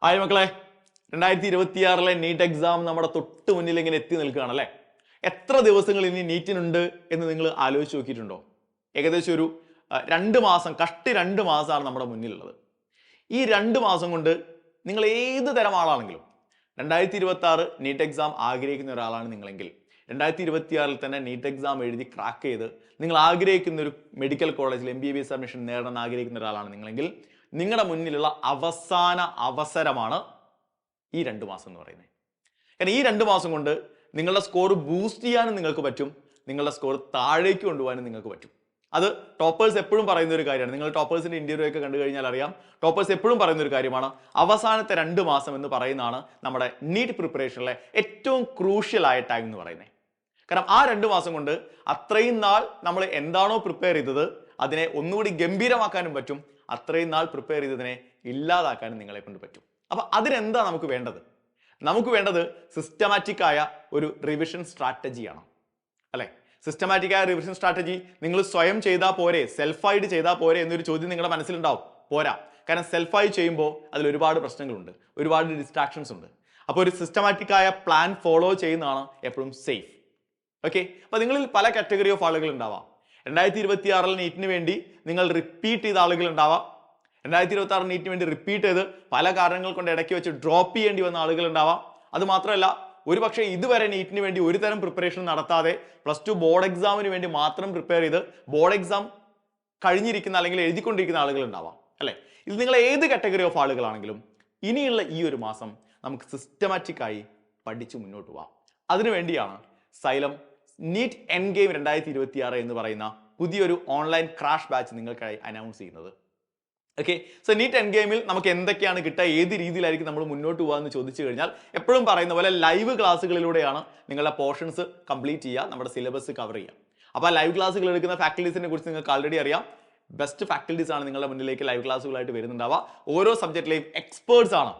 Hi മക്കളെ, 2026 NEET exam നമ്മുടെ തൊട്ട് മുന്നിൽ ഇങ്ങനെ എത്തി നിൽക്കുകയാണല്ലേ. എത്ര ദിവസങ്ങൾ ഇനി നീറ്റിനുണ്ട് എന്ന് നിങ്ങൾ ആലോചിച്ച് നോക്കിയിട്ടുണ്ടോ? ഏകദേശം ഒരു 2 മാസം, കഷ്ടി 2 മാസമാണ് നമ്മുടെ മുന്നിലുള്ളത്. ഈ 2 മാസം കൊണ്ട് നിങ്ങൾ ഏത് തരം ആളാണെങ്കിലും 2026 നീറ്റ് എക്സാം ആഗ്രഹിക്കുന്ന ഒരാളാണ് നിങ്ങളെങ്കിൽ 2026 തന്നെ നീറ്റ് എക്സാം എഴുതി ക്രാക്ക് ചെയ്ത് നിങ്ങൾ ആഗ്രഹിക്കുന്ന ഒരു മെഡിക്കൽ കോളേജിൽ MBBS അഡ്മിഷൻ നേടാൻ ആഗ്രഹിക്കുന്ന ഒരാളാണ് നിങ്ങളെങ്കിൽ നിങ്ങളുടെ മുന്നിലുള്ള അവസാന അവസരമാണ് ഈ 2 മാസം എന്ന് പറയുന്നത്. കാരണം ഈ 2 മാസം കൊണ്ട് നിങ്ങളുടെ സ്കോർ ബൂസ്റ്റ് ചെയ്യാനും നിങ്ങൾക്ക് പറ്റും, നിങ്ങളുടെ സ്കോർ താഴേക്ക് കൊണ്ടുപോകാനും നിങ്ങൾക്ക് പറ്റും. അത് ടോപ്പേഴ്സ് എപ്പോഴും പറയുന്ന ഒരു കാര്യമാണ്. നിങ്ങൾ ടോപ്പേഴ്സിന്റെ ഇന്റർവ്യൂ ഒക്കെ കണ്ടു കഴിഞ്ഞാൽ അറിയാം, ടോപ്പേഴ്സ് എപ്പോഴും പറയുന്ന ഒരു കാര്യമാണ്. അവസാനത്തെ 2 മാസം എന്ന് പറയുന്നതാണ് നമ്മുടെ നീറ്റ് പ്രിപ്പറേഷനിലെ ഏറ്റവും ക്രൂഷ്യൽ ആയ ടൈം എന്ന് പറയുന്നത്. കാരണം ആ 2 മാസം കൊണ്ട് അത്രയും നാൾ നമ്മൾ എന്താണോ പ്രിപ്പയർ ചെയ്തത് അതിനെ ഒന്നുകൂടി ഗംഭീരമാക്കാനും പറ്റും, അത്രയും നാൾ പ്രിപ്പയർ ചെയ്തതിനെ ഇല്ലാതാക്കാനും നിങ്ങളെ കൊണ്ട് പറ്റും. അപ്പൊ അതിനെന്താ നമുക്ക് വേണ്ടത്? നമുക്ക് വേണ്ടത് സിസ്റ്റമാറ്റിക് ആയ ഒരു റിവിഷൻ സ്ട്രാറ്റജിയാണ്, അല്ലെ? സിസ്റ്റമാറ്റിക് ആയ റിവിഷൻ സ്ട്രാറ്റജി നിങ്ങൾ സ്വയം ചെയ്താൽ പോരെ, സെൽഫായിട്ട് ചെയ്താൽ പോരെ എന്നൊരു ചോദ്യം നിങ്ങളുടെ മനസ്സിലുണ്ടാവും. പോരാ, കാരണം സെൽഫായി ചെയ്യുമ്പോൾ അതിൽ ഒരുപാട് പ്രശ്നങ്ങളുണ്ട്, ഒരുപാട് ഡിസ്ട്രാക്ഷൻസ് ഉണ്ട്. അപ്പോൾ ഒരു സിസ്റ്റമാറ്റിക് ആയ പ്ലാൻ ഫോളോ ചെയ്യുന്നതാണ് എപ്പോഴും സേഫ്. ഓക്കെ, അപ്പൊ നിങ്ങളിൽ പല കാറ്റഗറി ഓഫ് ആളുകൾ ഉണ്ടാവാം. 2026 നീറ്റിന് വേണ്ടി നിങ്ങൾ റിപ്പീറ്റ് ചെയ്ത ആളുകൾ ഉണ്ടാവാം. 2026 നീറ്റിന് വേണ്ടി റിപ്പീറ്റ് ചെയ്ത് പല കാരണങ്ങൾ കൊണ്ട് ഇടയ്ക്ക് വെച്ച് ഡ്രോപ്പ് ചെയ്യേണ്ടി വന്ന ആളുകൾ ഉണ്ടാവാം. അത് മാത്രമല്ല, ഒരു പക്ഷേ ഇതുവരെ നീറ്റിന് വേണ്ടി ഒരു തരം പ്രിപ്പറേഷൻ നടത്താതെ +2 ബോർഡ് എക്സാമിന് വേണ്ടി മാത്രം പ്രിപ്പയർ ചെയ്ത് ബോർഡ് എക്സാം കഴിഞ്ഞിരിക്കുന്ന അല്ലെങ്കിൽ എഴുതിക്കൊണ്ടിരിക്കുന്ന ആളുകൾ ഉണ്ടാവാം, അല്ലെ? ഇത് നിങ്ങൾ ഏത് കാറ്റഗറി ഓഫ് ആളുകളാണെങ്കിലും ഇനിയുള്ള ഈ ഒരു മാസം നമുക്ക് സിസ്റ്റമാറ്റിക് ആയി പഠിച്ചു മുന്നോട്ട് പോവാം. അതിനുവേണ്ടിയാണ് സൈലം നീറ്റ് എൻഡ് ഗെയിം 2026 എന്ന് പറയുന്ന പുതിയൊരു ഓൺലൈൻ ക്രാഷ് ബാച്ച് നിങ്ങൾക്കായി അനൗൺസ് ചെയ്യുന്നത്. ഓക്കെ, സോ നീറ്റ് എൻഡ് ഗെയിമിൽ നമുക്ക് എന്തൊക്കെയാണ് കിട്ടുക, ഏത് രീതിയിലായിരിക്കും നമ്മൾ മുന്നോട്ട് പോകുക എന്ന് ചോദിച്ചു കഴിഞ്ഞാൽ എപ്പോഴും പറയുന്ന പോലെ ലൈവ് ക്ലാസ്സുകളിലൂടെയാണ് നിങ്ങളുടെ പോർഷൻസ് കംപ്ലീറ്റ് ചെയ്യുക, നമ്മുടെ സിലബസ് കവർ ചെയ്യുക. അപ്പോൾ ലൈവ് ക്ലാസ്സുകൾ എടുക്കുന്ന ഫാക്കൽറ്റീസിനെ കുറിച്ച് നിങ്ങൾക്ക് ആൾറെഡി അറിയാം. ബെസ്റ്റ് ഫാക്കൽറ്റീസ് ആണ് നിങ്ങളുടെ മുന്നിലേക്ക് ലൈവ് ക്ലാസ്സുകളായിട്ട് വരുന്നുണ്ടാവുക. ഓരോ സബ്ജക്റ്റിലെയും എക്സ്പേർട്സ് ആണ്.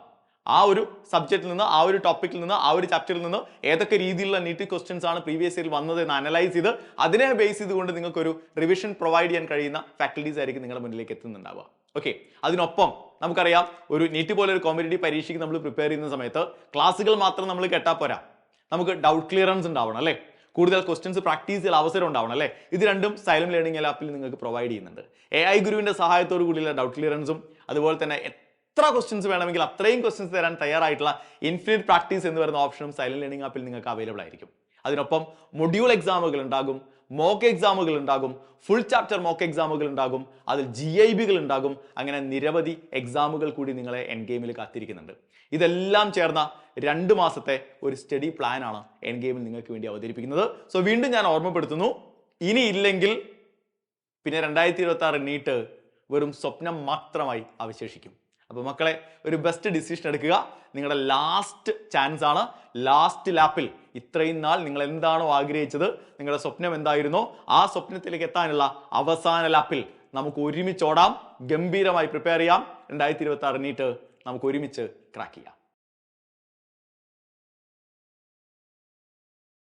ആ ഒരു സബ്ജക്റ്റിൽ നിന്ന്, ആ ഒരു ടോപ്പിക്കിൽ നിന്ന്, ആ ഒരു ചാപ്റ്ററിൽ നിന്ന് ഏതൊക്കെ രീതിയിലുള്ള നീറ്റ് ക്വസ്റ്റ്യൻസ് ആണ് പ്രീവിയസ് ഇയറിൽ വന്നത് എന്ന് അനലൈസ് ചെയ്ത് അതിനെ ബേസ് ചെയ്തുകൊണ്ട് നിങ്ങൾക്ക് ഒരു റിവിഷൻ പ്രൊവൈഡ് ചെയ്യാൻ കഴിയുന്ന ഫാക്കൽറ്റീസ് ആയിരിക്കും നിങ്ങളുടെ മുന്നിലേക്ക് എത്തുന്നുണ്ടാവുക. ഓക്കെ, അതിനൊപ്പം നമുക്കറിയാം, ഒരു നീറ്റ് പോലെ ഒരു കോമ്പറ്റേറ്റീവ് പരീക്ഷയ്ക്ക് നമ്മൾ പ്രിപ്പയർ ചെയ്യുന്ന സമയത്ത് ക്ലാസ്സുകൾ മാത്രം നമ്മൾ കേട്ടാൽ പോരാ, നമുക്ക് ഡൗട്ട് ക്ലിയറൻസ് ഉണ്ടാവണം, അല്ലേ? കൂടുതൽ ക്വസ്റ്റ്യൻസ് പ്രാക്ടീസ് ചെയ്യാൻ അവസരം ഉണ്ടാവണം, അല്ലേ? ഇത് രണ്ടും സൈലം ലേണിംഗ് ആപ്പിൽ നിങ്ങൾക്ക് പ്രൊവൈഡ് ചെയ്യുന്നുണ്ട്. AI ഗുരുവിന്റെ സഹായത്തോടു കൂടിയുള്ള ഡൗട്ട് ക്ലിയറൻസും അതുപോലെ തന്നെ എത്ര ക്വസ്റ്റ്യൻസ് വേണമെങ്കിൽ അത്രയും ക്വസ്റ്റ്യൻസ് തരാൻ തയ്യാറായിട്ടുള്ള ഇൻഫിനിറ്റ് പ്രാക്ടീസ് എന്ന് പറയുന്ന ഓപ്ഷനും സൈലന്റ് ലേണിംഗ് ആപ്പിൽ നിങ്ങൾക്ക് അവൈലബിൾ ആയിരിക്കും. അതിനൊപ്പം മൊഡ്യൂൾ എക്സാമുകൾ ഉണ്ടാകും, മോക്ക് എക്സാമുകൾ ഉണ്ടാകും, ഫുൾ ചാപ്റ്റർ മോക്ക് എക്സാമുകൾ ഉണ്ടാകും, അതിൽ GIBകൾ ഉണ്ടാകും. അങ്ങനെ നിരവധി എക്സാമുകൾ കൂടി നിങ്ങളെ എൻഡ് ഗെയിമിൽ കാത്തിരിക്കുന്നുണ്ട്. ഇതെല്ലാം ചേർന്ന 2 മാസത്തെ ഒരു സ്റ്റഡി പ്ലാൻ ആണ് എൻഡ് ഗെയിമിൽ നിങ്ങൾക്ക് വേണ്ടി അവതരിപ്പിക്കുന്നത്. സോ വീണ്ടും ഞാൻ ഓർമ്മപ്പെടുത്തുന്നു, ഇനി ഇല്ലെങ്കിൽ പിന്നെ 2026 നീറ്റ് വെറും സ്വപ്നം മാത്രമായി അവശേഷിക്കും. അപ്പോൾ മക്കളെ, ഒരു ബെസ്റ്റ് ഡിസിഷൻ എടുക്കുക. നിങ്ങളുടെ ലാസ്റ്റ് ചാൻസ് ആണ്. ലാസ്റ്റ് ലാപ്പിൽ ഇത്രയും നാൾ നിങ്ങൾ എന്താണോ ആഗ്രഹിച്ചത്, നിങ്ങളുടെ സ്വപ്നം എന്തായിരുന്നോ ആ സ്വപ്നത്തിലേക്ക് എത്താനുള്ള അവസാന ലാപ്പിൽ നമുക്ക് ഒരുമിച്ച് ഓടാം, ഗംഭീരമായി പ്രിപ്പയർ ചെയ്യാം. 2026 നീറ്റ് നമുക്ക് ഒരുമിച്ച് ക്രാക്ക് ചെയ്യാം.